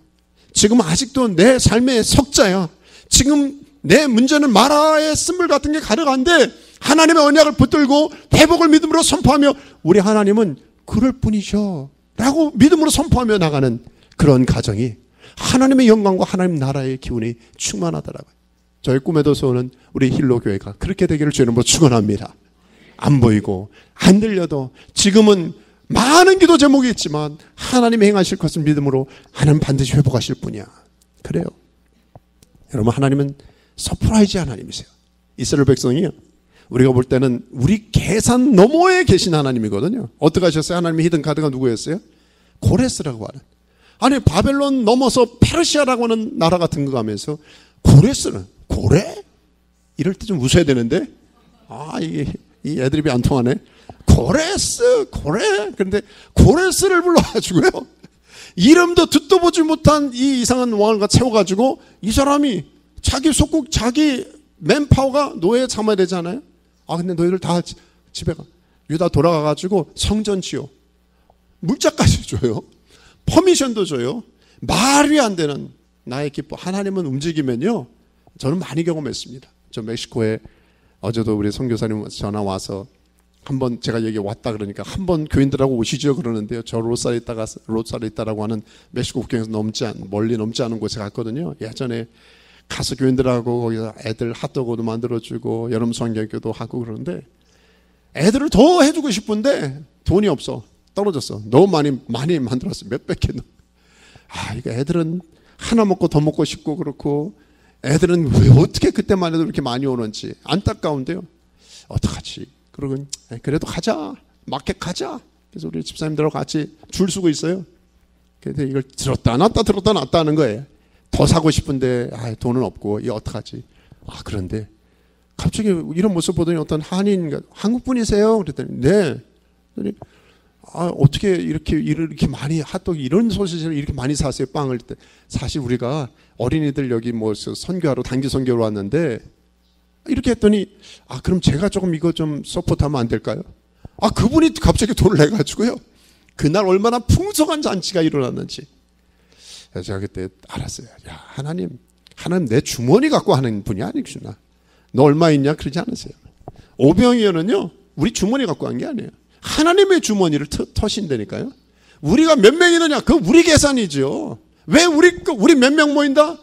지금 아직도 내 삶의 석자야. 지금 내 문제는 마라의 쓴물 같은 게 가득한데 하나님의 언약을 붙들고 회복을 믿음으로 선포하며, 우리 하나님은 그럴 뿐이셔 라고 믿음으로 선포하며 나가는 그런 가정이 하나님의 영광과 하나님 나라의 기운이 충만하더라고요. 저희 꿈에도 소원은 우리 힐로교회가 그렇게 되기를 주의 이름으로 축원합니다. 안 보이고 안 들려도 지금은 많은 기도 제목이 있지만 하나님이 행하실 것을 믿음으로 하나님 반드시 회복하실 분이야. 그래요. 여러분, 하나님은 서프라이즈 하나님이세요. 이스라엘 백성이요, 우리가 볼 때는 우리 계산 너머에 계신 하나님이거든요. 어떻게 하셨어요? 하나님의 히든 카드가 누구였어요? 고레스라고 하는. 아니, 바벨론 넘어서 페르시아라고 하는 나라가 등극하면서 고레스는, 고레? 이럴 때 좀 웃어야 되는데, 이 애드립이 안 통하네. 고레스. 그런데 고레스를 불러가지고요. 이름도 듣도 보지 못한 이 이상한 왕을 채워가지고 이 사람이 자기 속국, 자기 맨파워가 노예에 참아야 되잖아요. 근데 너희들 다 집에 가. 유다 돌아가가지고 성전 지어. 물자까지 줘요. 퍼미션도 줘요. 말이 안 되는 나의 기쁨. 하나님은 움직이면요. 저는 많이 경험했습니다. 저 멕시코에 어제도 우리 선교사님 전화 와서 한번 제가 여기 왔다 그러니까 한번 교인들하고 오시죠 그러는데요. 저 로사리타라고 하는 멕시코 국경에서 멀리 넘지 않은 곳에 갔거든요. 예전에 가서 교인들하고 거기서 애들 핫도그도 만들어주고 여름 성경교도 하고 그러는데 애들을 더 해주고 싶은데 돈이 없어. 떨어졌어. 너무 많이 만들었어. 몇백 개. 이거 애들은 하나 먹고 더 먹고 싶고 그렇고 애들은 왜 어떻게 그때만 해도 이렇게 많이 오는지 안타까운데요. 어떡하지? 그러고 그래도 가자. 마켓 가자. 그래서 우리 집사님들하고 같이 줄 서고 있어요. 근데 이걸 들었다 놨다 하는 거예요. 더 사고 싶은데 돈은 없고 이거 어떡하지? 그런데 갑자기 이런 모습 보더니 어떤 한국 분이세요? 그랬더니 네. 그랬더니 어떻게 이렇게 많이 핫도그 이런 소시지를 이렇게 많이 사세요? 빵을. 사실 우리가 어린이들 여기 선교하러 단기 선교로 왔는데 이렇게 했더니 그럼 제가 조금 이거 좀 서포트하면 안 될까요? 그분이 갑자기 돈을 내가지고요. 그날 얼마나 풍성한 잔치가 일어났는지. 제가 그때 알았어요. 하나님 내 주머니 갖고 하는 분이 아니구나. 너 얼마 있냐? 그러지 않으세요. 오병이어는요 우리 주머니 갖고 한 게 아니에요. 하나님의 주머니를 터신다니까요. 우리가 몇 명 있느냐? 그거 우리 계산이죠. 왜 우리 몇 명 모인다?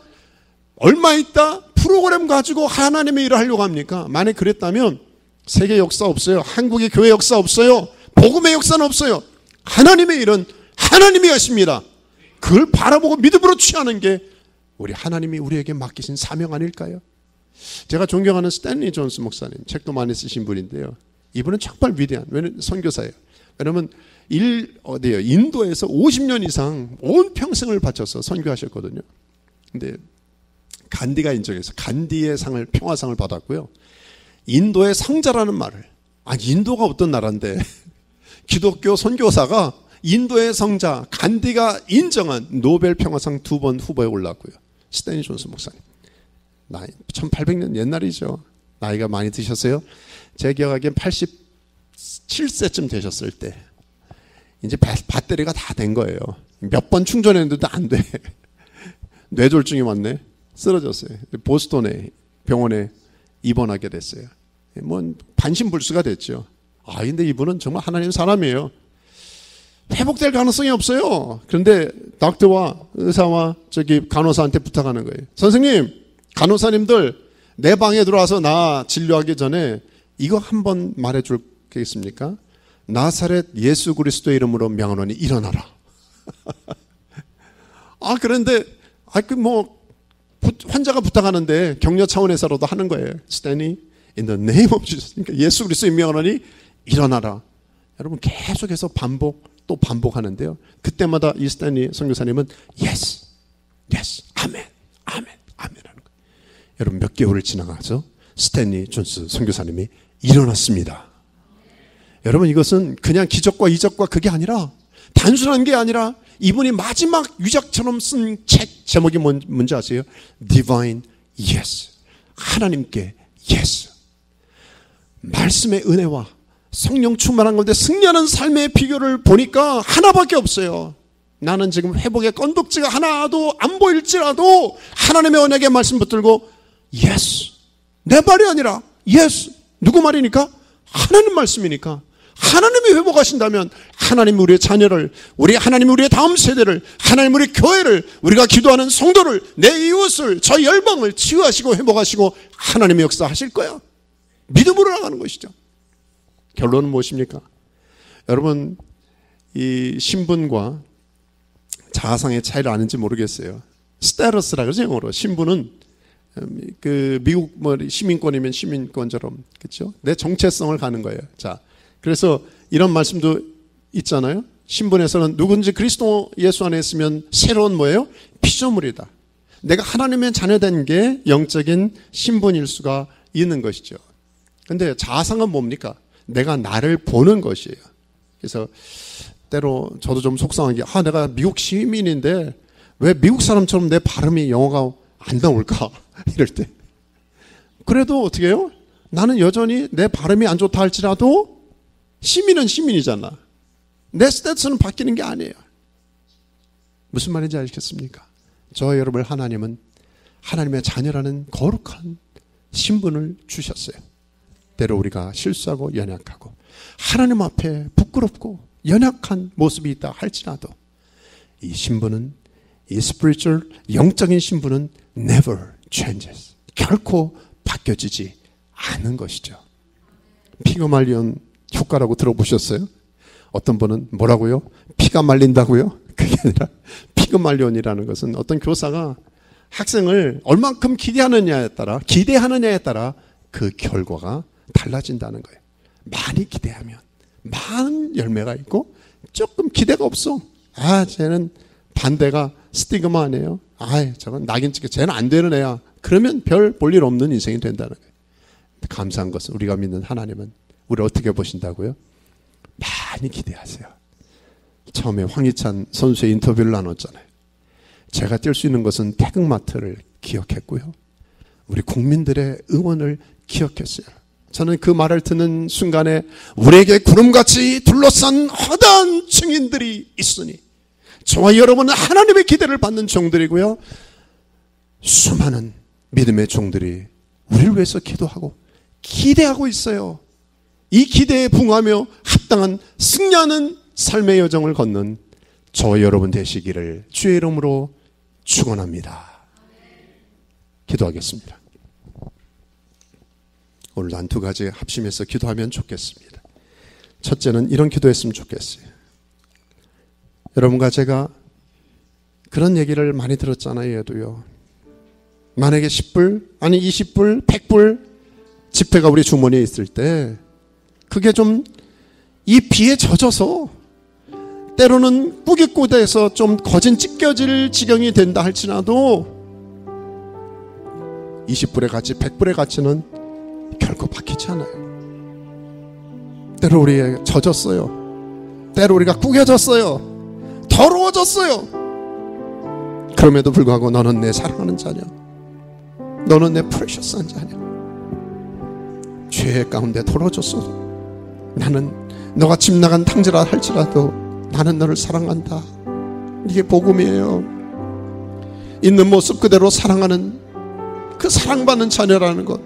얼마 있다? 프로그램 가지고 하나님의 일을 하려고 합니까? 만약 그랬다면 세계 역사 없어요. 한국의 교회 역사 없어요. 복음의 역사는 없어요. 하나님의 일은 하나님이 하십니다. 그걸 바라보고 믿음으로 취하는 게 우리 하나님이 우리에게 맡기신 사명 아닐까요? 제가 존경하는 스탠리 존스 목사님, 책도 많이 쓰신 분인데요. 이분은 정말 위대한 선교사예요. 왜냐하면 인도에서 50년 이상 온 평생을 바쳐서 선교하셨거든요. 근데 간디가 인정해서 간디의 상을, 평화상을 받았고요. 인도의 성자라는 말을, 인도가 어떤 나라인데 기독교 선교사가 인도의 성자 간디가 인정한 노벨 평화상 2번 후보에 올랐고요. 스탠리 존스 목사님. 나이 1800년 옛날이죠. 나이가 많이 드셨어요. 제 기억하기엔 87세쯤 되셨을 때 이제 배터리가 다 된 거예요. 몇 번 충전했는데도 안 돼. 뇌졸중이 왔네. 쓰러졌어요. 보스턴에 병원에 입원하게 됐어요. 반신불수가 됐죠. 근데 이분은 정말 하나님 사람이에요. 회복될 가능성이 없어요. 그런데 닥터와 의사와 간호사한테 부탁하는 거예요. 선생님, 간호사님들 내 방에 들어와서 나 진료하기 전에 이거 한번 말해줄 게 있습니까? 나사렛 예수 그리스도의 이름으로 명하노니 일어나라. 그런데 환자가 부탁하는데 격려 차원에서라도 하는 거예요. 스탠리, in the name of Jesus. 그러니까 예수 그리스도의 명하노니 일어나라. 여러분 계속해서 또 반복하는데요. 그때마다 이 스탠리 선교사님은 yes, yes, 아멘, 아멘, 아멘 하는 거예요. 여러분 몇 개월을 지나가서 스탠리 존스 선교사님이 일어났습니다. 여러분 이것은 그냥 기적과 이적과 그게 아니라 단순한 게 아니라 이분이 마지막 유작처럼 쓴 책 제목이 뭔지 아세요? Divine Yes. 하나님께 Yes. 말씀의 은혜와 성령 충만한 건데 승리하는 삶의 비결을 보니까 하나밖에 없어요. 나는 지금 회복의 건덕지가 하나도 안 보일지라도 하나님의 언약의 말씀 붙들고 Yes. 내 말이 아니라 Yes. 누구 말이니까? 하나님 말씀이니까. 하나님이 회복하신다면 하나님 우리의 자녀를, 하나님 우리의 다음 세대를, 하나님 우리 교회를, 우리가 기도하는 성도를, 내 이웃을, 저 열방을 치유하시고 회복하시고 하나님의 역사하실 거야. 믿음으로 나가는 것이죠. 결론은 무엇입니까? 여러분 이 신분과 자아상의 차이를 아는지 모르겠어요. 스테러스라 그러죠, 영어로. 신분은 미국 시민권이면 시민권처럼, 그렇죠? 내 정체성을 가는 거예요. 자, 그래서 이런 말씀도 있잖아요. 신분에서는 누군지 그리스도 예수 안에 있으면 새로운 뭐예요? 피조물이다. 내가 하나님의 자녀된 게 영적인 신분일 수가 있는 것이죠. 근데 자아상은 뭡니까? 내가 나를 보는 것이에요. 그래서 때로 저도 좀 속상하게 내가 미국 시민인데 왜 미국 사람처럼 내 발음이 영어가 안 나올까 이럴 때 그래도 어떻게 해요? 나는 여전히 내 발음이 안 좋다 할지라도 시민은 시민이잖아. 내 스태투스는 바뀌는 게 아니에요. 무슨 말인지 아시겠습니까? 저와 여러분을 하나님은 하나님의 자녀라는 거룩한 신분을 주셨어요. 때로 우리가 실수하고 연약하고 하나님 앞에 부끄럽고 연약한 모습이 있다 할지라도 이 신분은, 이 spiritual 영적인 신분은 never changes. 결코 바뀌어지지 않은 것이죠. 피그말리온 효과라고 들어보셨어요? 어떤 분은 뭐라고요? 피가 말린다고요? 그게 아니라 피그말리온이라는 것은 어떤 교사가 학생을 얼만큼 기대하느냐에 따라 그 결과가 달라진다는 거예요. 많이 기대하면 많은 열매가 있고 조금 기대가 없어. 쟤는 반대가 스티그마네요. 저건 낙인 찍혀. 쟤는 안 되는 애야. 그러면 별 볼 일 없는 인생이 된다는 거예요. 감사한 것은 우리가 믿는 하나님은 우리를 어떻게 보신다고요? 많이 기대하세요. 처음에 황희찬 선수의 인터뷰를 나눴잖아요. 제가 뛸 수 있는 것은 태극마트를 기억했고요. 우리 국민들의 응원을 기억했어요. 저는 그 말을 듣는 순간에 우리에게 구름같이 둘러싼 허다한 증인들이 있으니 저와 여러분은 하나님의 기대를 받는 종들이고요. 수많은 믿음의 종들이 우리를 위해서 기도하고 기대하고 있어요. 이 기대에 부응하며 합당한 승리하는 삶의 여정을 걷는 저와 여러분 되시기를 주의 이름으로 축원합니다. 기도하겠습니다. 오늘도 한 두 가지 합심해서 기도하면 좋겠습니다. 첫째는 이런 기도했으면 좋겠어요. 여러분과 제가 그런 얘기를 많이 들었잖아요. 얘도요. 만약에 10불, 아니 20불, 100불 지폐가 우리 주머니에 있을 때 그게 좀 이 비에 젖어서 때로는 꾸깃꾸깃해서 좀 거진 찢겨질 지경이 된다 할지라도 20불의 가치, 100불의 가치는 결코 바뀌지 않아요. 때로 우리가 젖었어요. 때로 우리가 구겨졌어요. 더러워졌어요. 그럼에도 불구하고 너는 내 사랑하는 자녀, 너는 내 프레셔스한 자녀. 죄 가운데 더러워졌어도 나는 너가 집 나간 탕자라 할지라도 나는 너를 사랑한다. 이게 복음이에요. 있는 모습 그대로 사랑하는 그 사랑받는 자녀라는 것.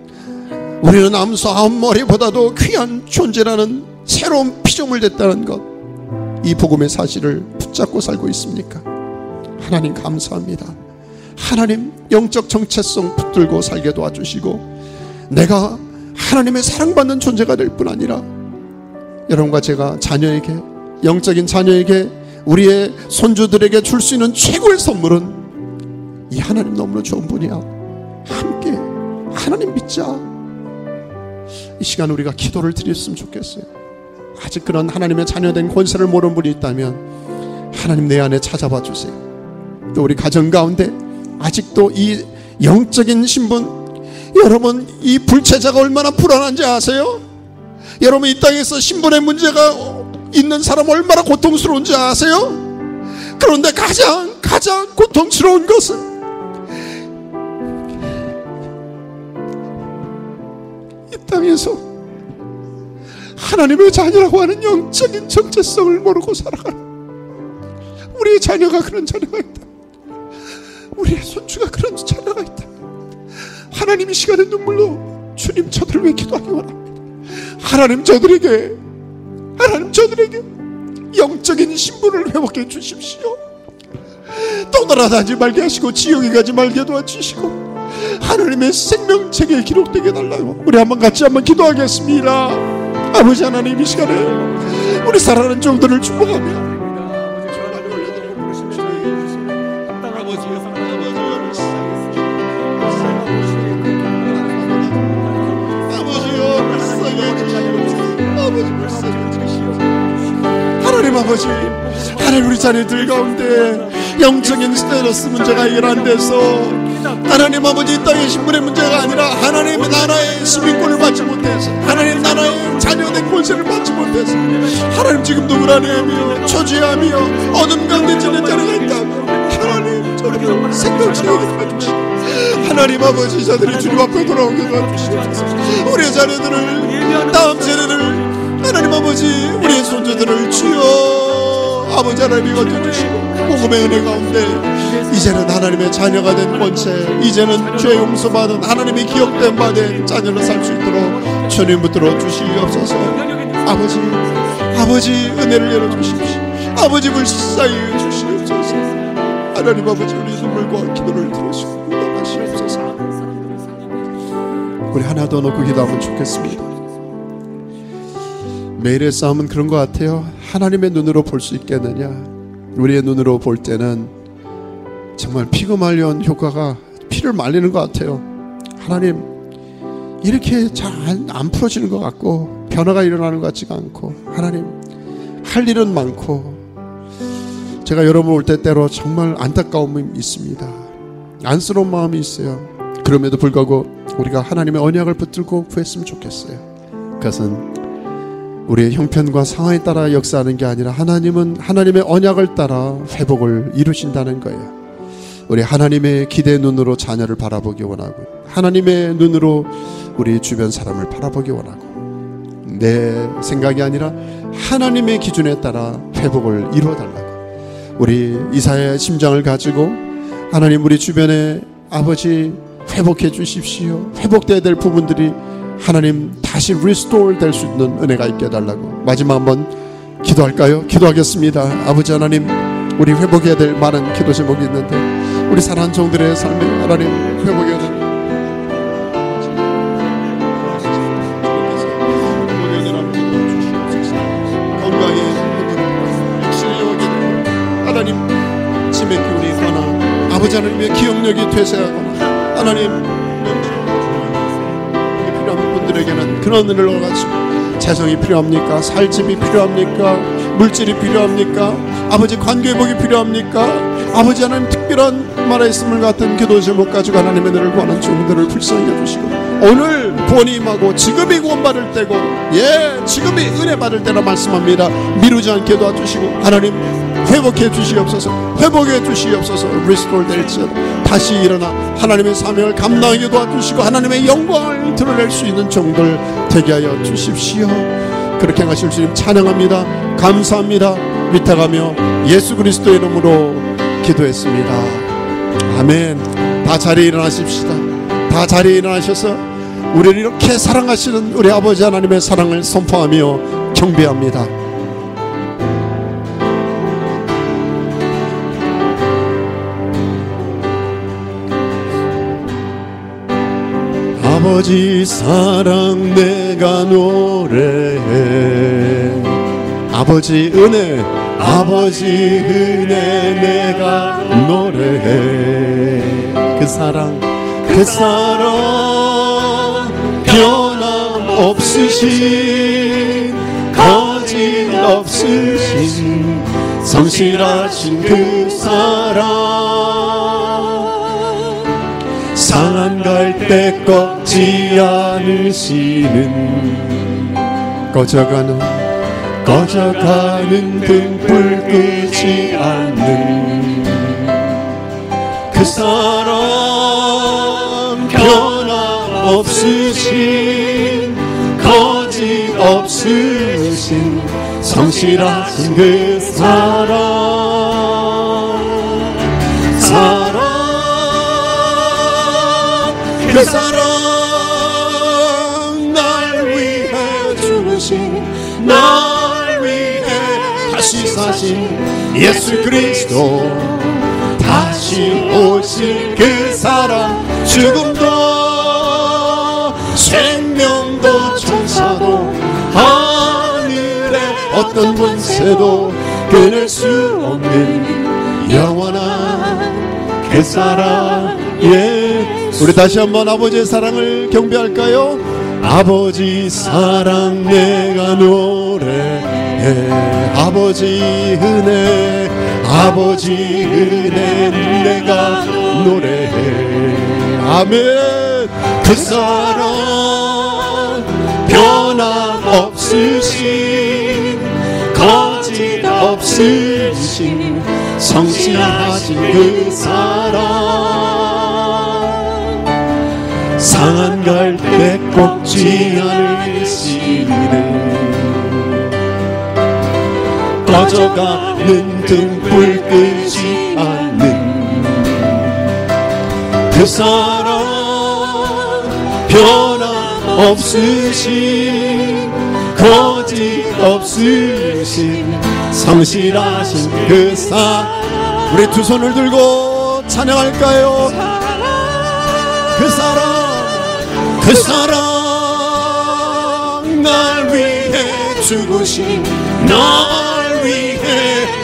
우리는 암소 9머리보다도 귀한 존재라는 새로운 피조물 됐다는 것. 이 복음의 사실을 붙잡고 살고 있습니까? 하나님 감사합니다. 하나님 영적 정체성 붙들고 살게 도와주시고 내가 하나님의 사랑받는 존재가 될 뿐 아니라 여러분과 제가 자녀에게, 영적인 자녀에게, 우리의 손주들에게 줄 수 있는 최고의 선물은 이 하나님 너무나 좋은 분이야. 함께 하나님 믿자. 이 시간 우리가 기도를 드렸으면 좋겠어요. 아직 그런 하나님의 자녀된 권세를 모르는 분이 있다면 하나님 내 안에 찾아봐 주세요. 또 우리 가정 가운데 아직도 이 영적인 신분, 여러분 이 불체자가 얼마나 불안한지 아세요? 여러분 이 땅에서 신분의 문제가 있는 사람 얼마나 고통스러운지 아세요? 그런데 가장 고통스러운 것은 이 땅에서 하나님의 자녀라고 하는 영적인 정체성을 모르고 살아가는 우리의 자녀가 그런 자녀가 있다. 우리의 손주가 그런 자녀가 있다. 하나님 이 시간에 눈물로 주님 저들을 위해 기도하기 원합니다. 하나님 저들에게 영적인 신분을 회복해 주십시오. 떠돌아다니지 말게 하시고 지옥에 가지 말게 도와주시고 하나님의 생명책에 기록되게 달라고. 우리 같이 한번 기도하겠습니다. 아버지 하나님 이 시간에 우리 사랑하는 종들을 축복하며 하나님 아버지, 하나님 우리 자녀들 가운데 영적인 스테러스 문제가 해결 안 돼서 하나님 아버지 이 땅의 신분의 문제가 아니라 하나님 나라의 시민권을 받지 못해서 하나님 나라의 자녀된 권세를 받지 못해서 하나님 지금도 불안해하며 초조해하며 어둠 가운데 지는 자녀가 있다면 하나님 저를 생각지게 도와주시고 하나님 아버지 자들이 주님 앞에 돌아오게 도와주시옵소서. 우리의 자녀들을 다음 세대를 하나님 아버지 우리의 손주들을 주여 아버지 하나님이 건져주시고 복음의 은혜 가운데 이제는 하나님의 자녀가 된 권세 이제는 죄 용서받은 하나님의 기억된 바 된 자녀로 살 수 있도록 주님 붙들어 주시옵소서. 아버지 은혜를 열어주십시오. 아버지 불쌍히 주시옵소서. 하나님 아버지 우리 눈물과 기도를 들으시고 응답하시옵소서. 우리 하나 더 놓고 기도하면 좋겠습니다. 매일의 싸움은 그런 것 같아요. 하나님의 눈으로 볼 수 있겠느냐. 우리의 눈으로 볼 때는 정말 피가 말려온 효과가 피를 말리는 것 같아요. 하나님 이렇게 잘 안 풀어지는 것 같고 변화가 일어나는 것 같지가 않고 하나님 할 일은 많고 제가 여러분 올 때 때로 정말 안타까움이 있습니다. 안쓰러운 마음이 있어요. 그럼에도 불구하고 우리가 하나님의 언약을 붙들고 구했으면 좋겠어요. 그것은 우리의 형편과 상황에 따라 역사하는 게 아니라 하나님은 하나님의 언약을 따라 회복을 이루신다는 거예요. 우리 하나님의 기대의 눈으로 자녀를 바라보기 원하고 하나님의 눈으로 우리 주변 사람을 바라보기 원하고 내 생각이 아니라 하나님의 기준에 따라 회복을 이루어달라고 우리 이사야의 심장을 가지고 하나님 우리 주변에 아버지 회복해 주십시오. 회복돼야 될 부분들이 하나님 다시 리스토어 될 수 있는 은혜가 있게 해달라고 마지막 한번 기도할까요? 기도하겠습니다. 아버지 하나님 우리 회복해야 될 많은 기도 제목이 있는데 우리 사랑하는 종들의 삶에 하나님 회복해야 될 건강에 하나님 치매 기운이 있거나 아버지 하나님의 기억력이 퇴색하거나 하나님 분들에게는 그런 은혜를 가지고 재성이 필요합니까? 살집이 필요합니까? 물질이 필요합니까? 아버지 관계복이 필요합니까? 아버지 하나님 특별한 말했음을 같은 기도 제목 가지고 하나님의 은혜를 구하는 종들을 불쌍히 해주시고 오늘 구원이 임하고 지금이 구원받을 때고 지금이 은혜 받을 때라 말씀합니다. 미루지 않게 도와주시고 하나님 회복해 주시옵소서. 회복해 주시옵소서. 리스토어 될지어다 다시 일어나 하나님의 사명을 감당하게 도와주시고 하나님의 영광을 드러낼 수 있는 종들 되게 하여 주십시오. 그렇게 하실 주님 찬양합니다. 감사합니다. 위탁하며 예수 그리스도의 이름으로 기도했습니다. 아멘. 다 자리에 일어나십시다. 다 자리에 일어나셔서 우리를 이렇게 사랑하시는 우리 아버지 하나님의 사랑을 선포하며 경배합니다. 아버지 사랑 내가 노래해 아버지 은혜 내가 노래해 그 사랑 변함없으신 거짓 없으신 성실하신 그 사랑 상한 갈대 꺾지 않으시는 꺼져가는 등불 끄지 않는 그 사랑 변함없으신 거짓 없으신 성실하신 그 그 사랑 날 위해 죽으신 날 위해 다시 사신 예수 그리스도 다시 오실 그 사랑 죽음도 생명도 천사도 하늘의 어떤 권세도 끊을 수 없는 영원한 그 사랑 우리 다시 한번 아버지의 사랑을 경배할까요? 아버지 사랑 내가 노래해. 아버지 은혜, 아버지 은혜 내가 노래해. 아멘. 그 사랑 변함없으신, 거짓 없으신, 성실하신 그 사랑, 상한 갈 때 꺾지 않으시네. 꺼져가는 등불 끄지 않는 그 사랑, 변함없으신, 거짓 없으신, 성실하신 그 사랑. 우리 두 손을 들고 찬양할까요? 그 사랑, 그 사랑, 날 위해 죽으신, 날 위해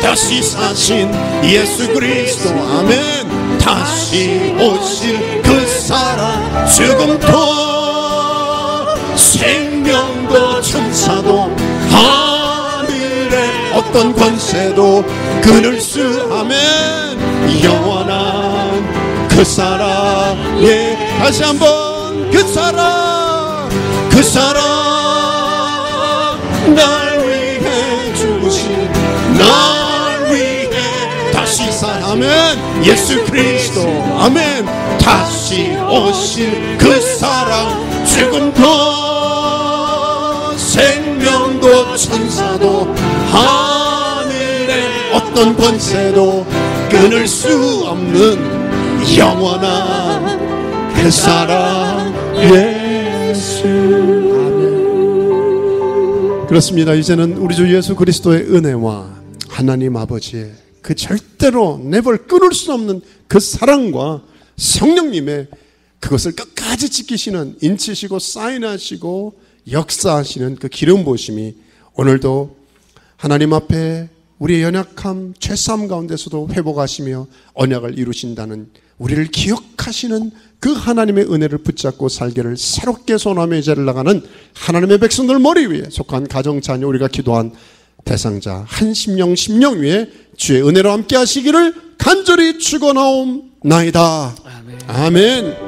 다시 사신 예수 그리스도. 아멘. 다시 오실 그 사랑, 죽음도 생명도 천사도 하늘의 어떤 권세도 끊을 수. 아멘. 영원한 그 사랑. 예, 다시 한번 그 사랑, 그 사랑, 날 위해 죽으신, 날 위해 다시 산. 아멘. 예수 그리스도. 아멘. 다시 오실 그 사랑, 죽음도 생명도 천사도 하늘의 어떤 권세도 끊을 수 없는 영원한 그 사랑, 예수. 아멘. 그렇습니다. 이제는 우리 주 예수 그리스도의 은혜와 하나님 아버지의 그 절대로 never 끊을 수 없는 그 사랑과 성령님의 그것을 끝까지 지키시는, 인치시고 사인하시고 역사하시는 그 기름 부으심이 오늘도 하나님 앞에 우리의 연약함, 죄사함 가운데서도 회복하시며 언약을 이루신다는, 우리를 기억하시는 그 하나님의 은혜를 붙잡고 살기를 새롭게 소원하며 이제를 나가는 하나님의 백성들 머리 위에 속한 가정, 자녀, 우리가 기도한 대상자 한 심령 심령 위에 주의 은혜로 함께 하시기를 간절히 축원하옵나이다. 아멘. 아멘.